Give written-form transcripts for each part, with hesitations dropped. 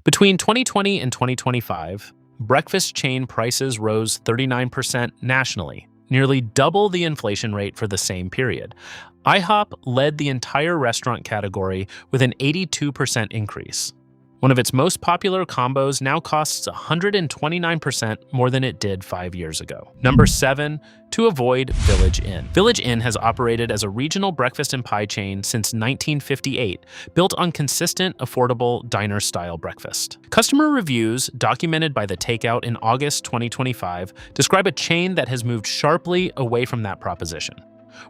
Between 2020 and 2025, breakfast chain prices rose 39% nationally, nearly double the inflation rate for the same period. IHOP led the entire restaurant category with an 82% increase. One of its most popular combos now costs 129% more than it did 5 years ago. Number 7, to avoid Village Inn. Village Inn has operated as a regional breakfast and pie chain since 1958, built on consistent, affordable diner-style breakfast. Customer reviews, documented by The Takeout in August 2025, describe a chain that has moved sharply away from that proposition.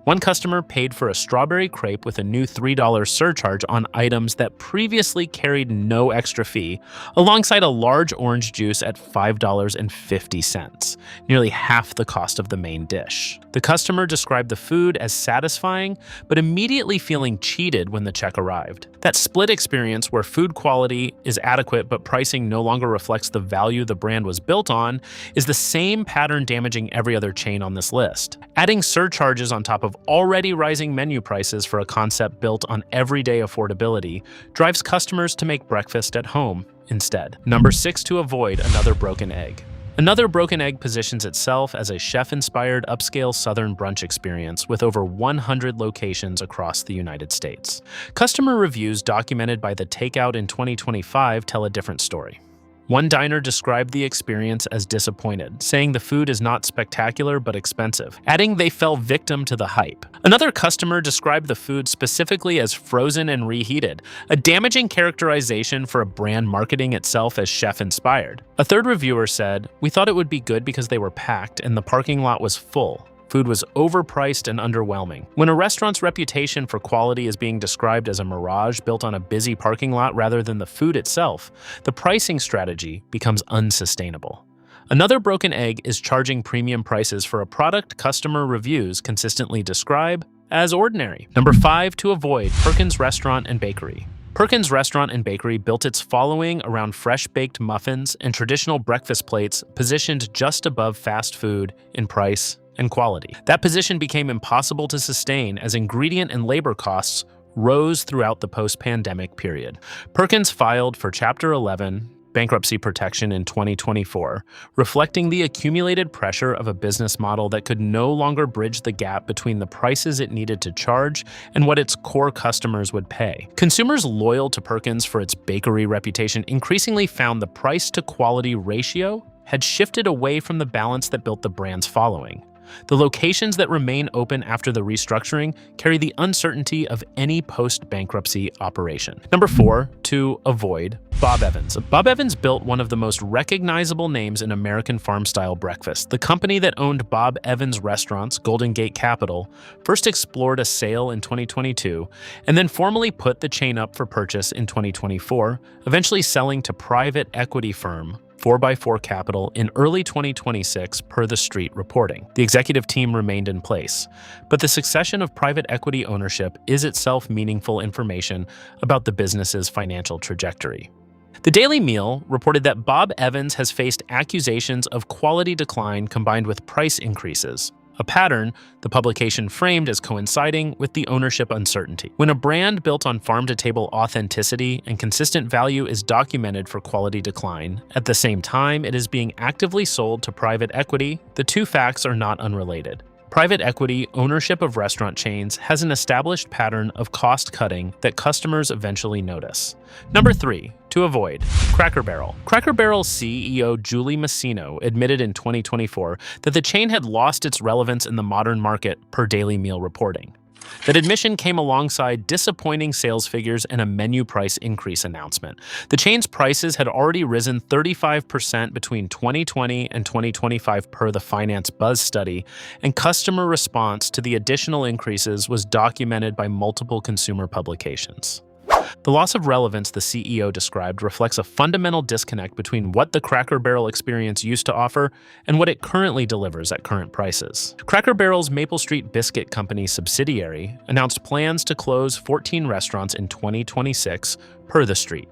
One customer paid for a strawberry crepe with a new $3 surcharge on items that previously carried no extra fee, alongside a large orange juice at $5.50, nearly half the cost of the main dish. The customer described the food as satisfying, but immediately feeling cheated when the check arrived. That split experience where food quality is adequate but pricing no longer reflects the value the brand was built on is the same pattern damaging every other chain on this list. Adding surcharges on top of already rising menu prices for a concept built on everyday affordability drives customers to make breakfast at home instead. Number 6, to avoid another broken egg. Another broken egg positions itself as a chef-inspired upscale Southern brunch experience with over 100 locations across the United States. Customer reviews documented by The Takeout in 2025 tell a different story. One diner described the experience as disappointed, saying the food is not spectacular but expensive, adding they fell victim to the hype. Another customer described the food specifically as frozen and reheated, a damaging characterization for a brand marketing itself as chef-inspired. A third reviewer said, "We thought it would be good because they were packed and the parking lot was full. Food was overpriced and underwhelming." When a restaurant's reputation for quality is being described as a mirage built on a busy parking lot rather than the food itself, the pricing strategy becomes unsustainable. Another broken egg is charging premium prices for a product customer reviews consistently describe as ordinary. Number 5, to avoid Perkins Restaurant and Bakery. Perkins Restaurant and Bakery built its following around fresh-baked muffins and traditional breakfast plates positioned just above fast food in price and quality. That position became impossible to sustain as ingredient and labor costs rose throughout the post-pandemic period. Perkins filed for Chapter 11 bankruptcy protection in 2024, reflecting the accumulated pressure of a business model that could no longer bridge the gap between the prices it needed to charge and what its core customers would pay. Consumers loyal to Perkins for its bakery reputation increasingly found the price-to-quality ratio had shifted away from the balance that built the brand's following. The locations that remain open after the restructuring carry the uncertainty of any post-bankruptcy operation. Number 4, to avoid Bob Evans. Bob Evans built one of the most recognizable names in American farm-style breakfast. The company that owned Bob Evans Restaurants, Golden Gate Capital, first explored a sale in 2022 and then formally put the chain up for purchase in 2024, eventually selling to private equity firm 4x4 Capital in early 2026 per The Street reporting. The executive team remained in place, but the succession of private equity ownership is itself meaningful information about the business's financial trajectory. The Daily Meal reported that Bob Evans has faced accusations of quality decline combined with price increases, a pattern the publication framed as coinciding with the ownership uncertainty. When a brand built on farm-to-table authenticity and consistent value is documented for quality decline, at the same time it is being actively sold to private equity, the two facts are not unrelated. Private equity ownership of restaurant chains has an established pattern of cost-cutting that customers eventually notice. Number 3, to avoid Cracker Barrel. Cracker Barrel's CEO Julie Masino admitted in 2024 that the chain had lost its relevance in the modern market per Daily Meal reporting. That admission came alongside disappointing sales figures and a menu price increase announcement. The chain's prices had already risen 35% between 2020 and 2025 per the Finance Buzz study, and customer response to the additional increases was documented by multiple consumer publications. The loss of relevance the CEO described reflects a fundamental disconnect between what the Cracker Barrel experience used to offer and what it currently delivers at current prices. Cracker Barrel's Maple Street Biscuit Company subsidiary announced plans to close 14 restaurants in 2026 per The Street.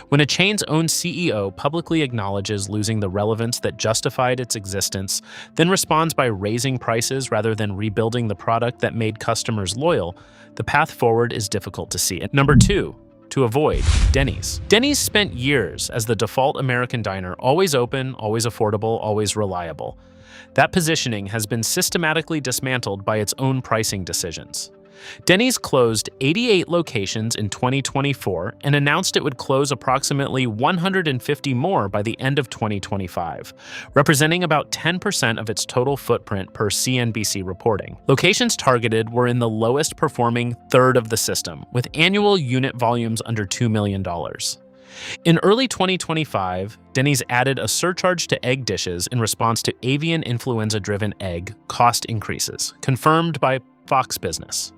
When a chain's own CEO publicly acknowledges losing the relevance that justified its existence, then responds by raising prices rather than rebuilding the product that made customers loyal, the path forward is difficult to see. And number 2, to avoid Denny's. Denny's spent years as the default American diner, always open, always affordable, always reliable. That positioning has been systematically dismantled by its own pricing decisions. Denny's closed 88 locations in 2024 and announced it would close approximately 150 more by the end of 2025, representing about 10% of its total footprint per CNBC reporting. Locations targeted were in the lowest performing third of the system, with annual unit volumes under $2 million. In early 2025, Denny's added a surcharge to egg dishes in response to avian influenza-driven egg cost increases, confirmed by Fox Business.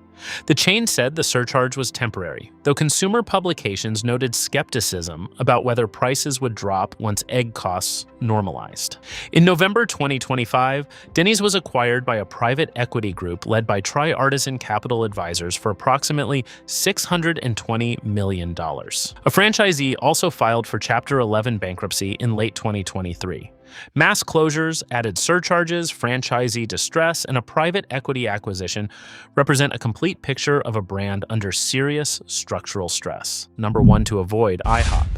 The chain said the surcharge was temporary, though consumer publications noted skepticism about whether prices would drop once egg costs normalized. In November 2025, Denny's was acquired by a private equity group led by Tri-Artisan Capital Advisors for approximately $620 million. A franchisee also filed for Chapter 11 bankruptcy in late 2023. Mass closures, added surcharges, franchisee distress, and a private equity acquisition represent a complete picture of a brand under serious structural stress. Number 1 to avoid, IHOP.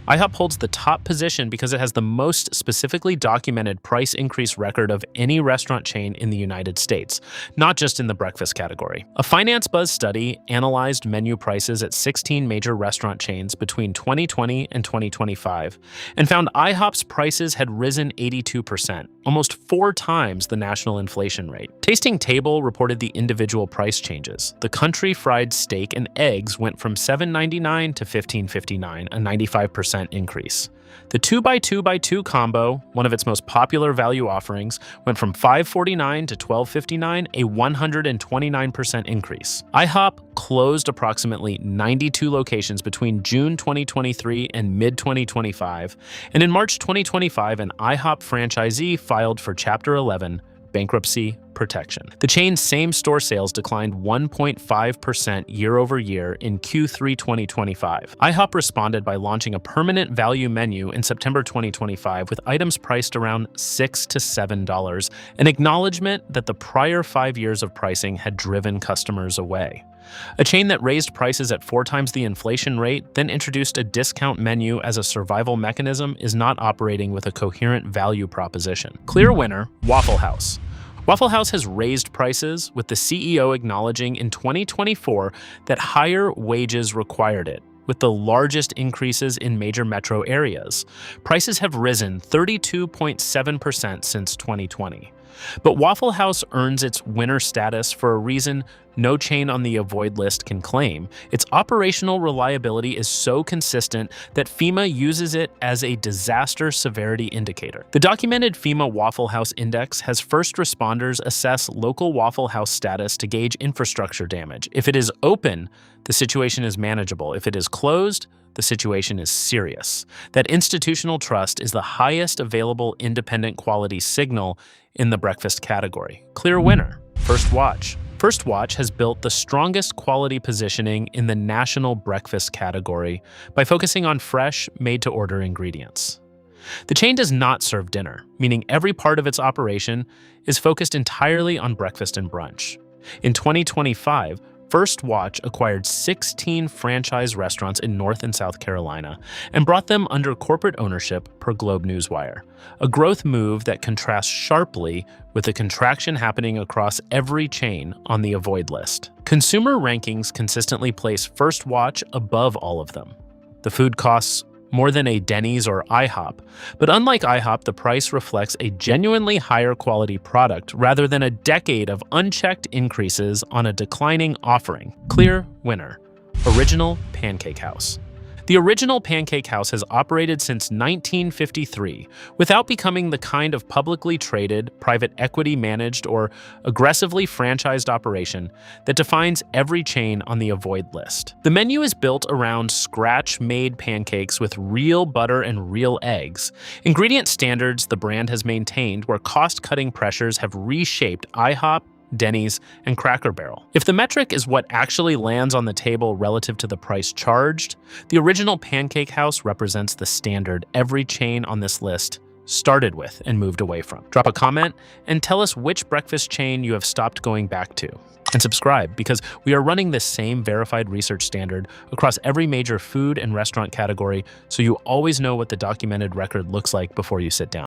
IHOP holds the top position because it has the most specifically documented price increase record of any restaurant chain in the United States, not just in the breakfast category. A Finance Buzz study analyzed menu prices at 16 major restaurant chains between 2020 and 2025 and found IHOP's prices had risen 82%, almost 4 times the national inflation rate. Tasting Table reported the individual price changes. The country fried steak and eggs went from $7.99 to $15.59, a 95% increase. The 2x2x2 combo, one of its most popular value offerings, went from $5.49 to $12.59, a 129% increase. IHOP closed approximately 92 locations between June 2023 and mid-2025, and in March 2025, an IHOP franchisee filed for Chapter 11 bankruptcy protection. The chain's same-store sales declined 1.5% year-over-year in Q3 2025. IHOP responded by launching a permanent value menu in September 2025 with items priced around $6 to $7, an acknowledgement that the prior 5 years of pricing had driven customers away. A chain that raised prices at 4 times the inflation rate, then introduced a discount menu as a survival mechanism, is not operating with a coherent value proposition. Clear winner, Waffle House. Waffle House has raised prices, with the CEO acknowledging in 2024 that higher wages required it, with the largest increases in major metro areas. Prices have risen 32.7% since 2020. But Waffle House earns its winner status for a reason no chain on the avoid list can claim. Its operational reliability is so consistent that FEMA uses it as a disaster severity indicator. The documented FEMA Waffle House Index has first responders assess local Waffle House status to gauge infrastructure damage. If it is open, the situation is manageable. If it is closed, the situation is serious. That institutional trust is the highest available independent quality signal in the breakfast category. Clear winner, First Watch. First Watch has built the strongest quality positioning in the national breakfast category by focusing on fresh, made-to-order ingredients. The chain does not serve dinner, meaning every part of its operation is focused entirely on breakfast and brunch. In 2025, First Watch acquired 16 franchise restaurants in North and South Carolina and brought them under corporate ownership per Globe Newswire, a growth move that contrasts sharply with the contraction happening across every chain on the avoid list. Consumer rankings consistently place First Watch above all of them. The food costs more than a Denny's or IHOP, but unlike IHOP, the price reflects a genuinely higher quality product rather than a decade of unchecked increases on a declining offering. Clear winner, Original Pancake House. The Original Pancake House has operated since 1953 without becoming the kind of publicly traded, private equity managed, or aggressively franchised operation that defines every chain on the avoid list. The menu is built around scratch-made pancakes with real butter and real eggs, ingredient standards the brand has maintained where cost-cutting pressures have reshaped IHOP, Denny's, and Cracker Barrel. If the metric is what actually lands on the table relative to the price charged, the Original Pancake House represents the standard every chain on this list started with and moved away from. Drop a comment and tell us which breakfast chain you have stopped going back to. And subscribe, because we are running this same verified research standard across every major food and restaurant category, so you always know what the documented record looks like before you sit down.